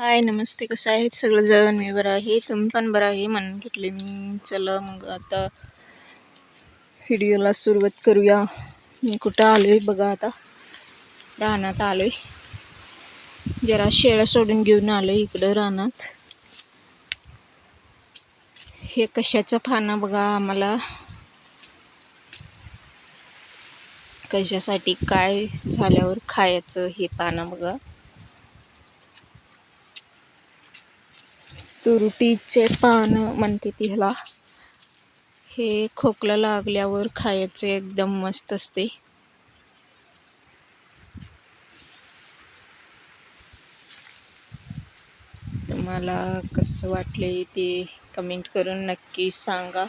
हाय नमस्ते, कसं आहेत सगळेजण? मी बरं आहे, तुम्ही पण बरं आहे म्हणून घेतले मी. चला मग आता व्हिडिओला सुरुवात करूया. मी कुठं आलोय बघा, आता रानात आलोय. जरा शेळ्या सोडून घेऊन आलोय इकडं रानात. हे कशाचं पानं बघा, आम्हाला कशासाठी काय झाल्यावर खायचं हे पानं बघा. तुरटीचे पानं म्हणते ती ह्याला. हे खोकला लागल्यावर खायचे, एकदम मस्त असते. तुम्हाला कसं वाटले ते कमेंट करून नक्की सांगा.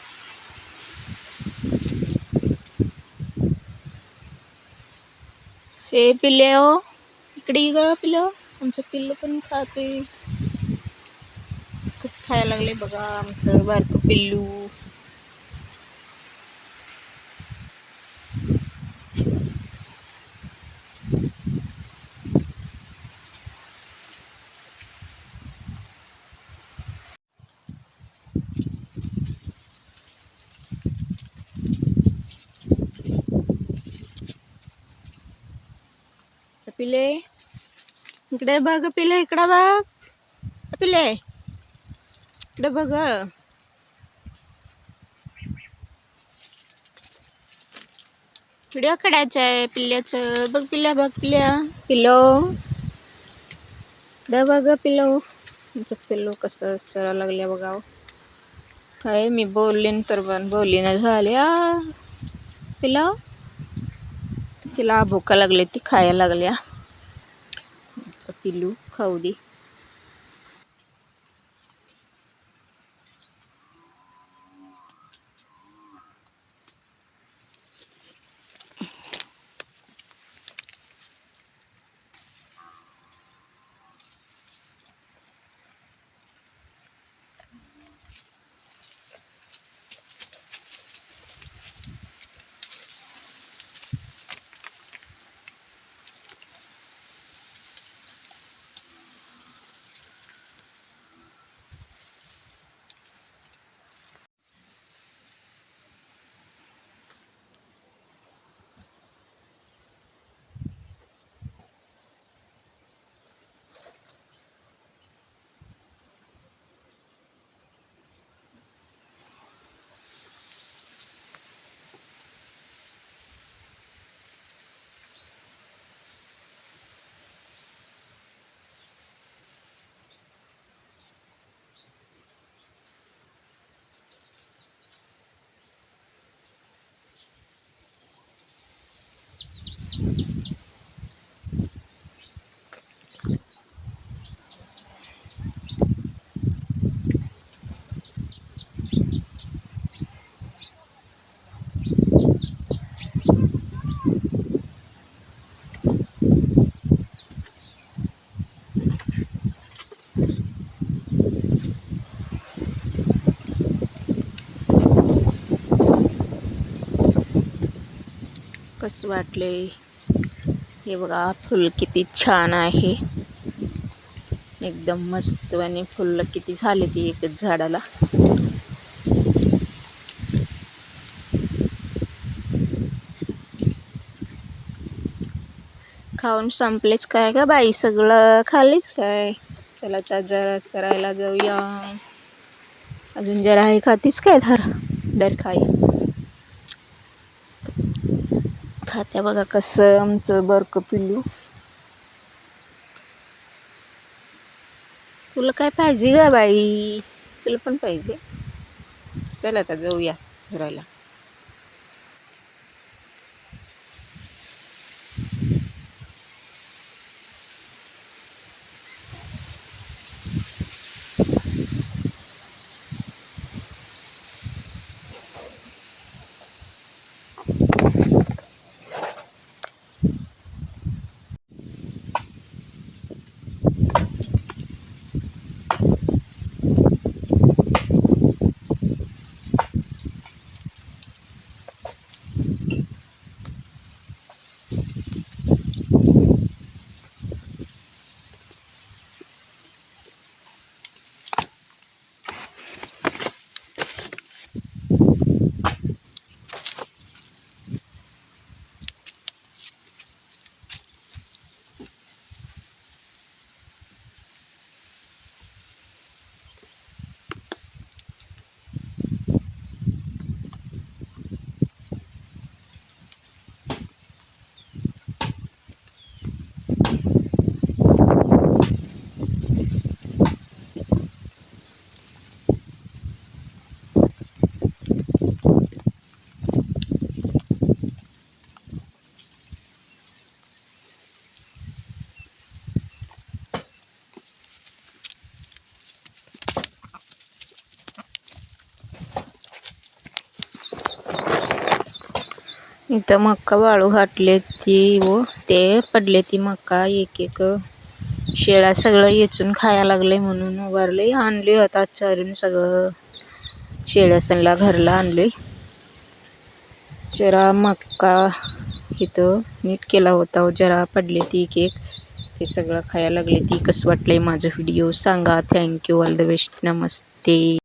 हे पिल्ले हो, इकडे ये ग पिल्लं. आमचं पिल्लं पण खाते. कसं खायला लागले बघा आमचं बारकं पिल्लू. पिले इकडे बघ, पिले इकडे बघ, पिले इकडे बघ. व्हिडिओ काढायचा आहे पिल्ल्याचं. बघ पिल्ल्या, बघ पिल्ल्या, पिल्लो इकडे बघ पिल्लो. आमचं पिल्लू कसं चरायला लागल्या बघा. काय मी बोललीन तर पण बोलीना झाल्या. पिल्लो तिला भूका लागली, ती खायला लागल्या. आमचं पिल्लू खाऊ दे. कसं वाटले हे बघा, फुल किती छान आहे. एकदम मस्त. आणि फुलं किती झाले ती एकच झाडाला. खाऊन संपलेच काय का बाई, सगळं खालीच काय? चला तर जरा चरायला जाऊया. अजून जरा आहे, खातीच काय? दर खाई खात्या बघा कसं आमचं बरकं पिल्लू. तुला काय पाहिजे ग बाई? तुला पण पाहिजे? चला आता जाऊया चरायला. इथं मक्का वाळू घातले ती व ते पडले ती मक्का एक एक शेळ्या सगळं येचून खायला लागले म्हणून उभारले आणले आता चरून सगळं शेळ्यासनला घरला आणले. जरा मक्का इथं नीट केला होता जरा पडले ती एक एक ते सगळं खायला लागले ती. कसं वाटलंय माझं व्हिडिओ सांगा. Thank you. All the best. Namaste.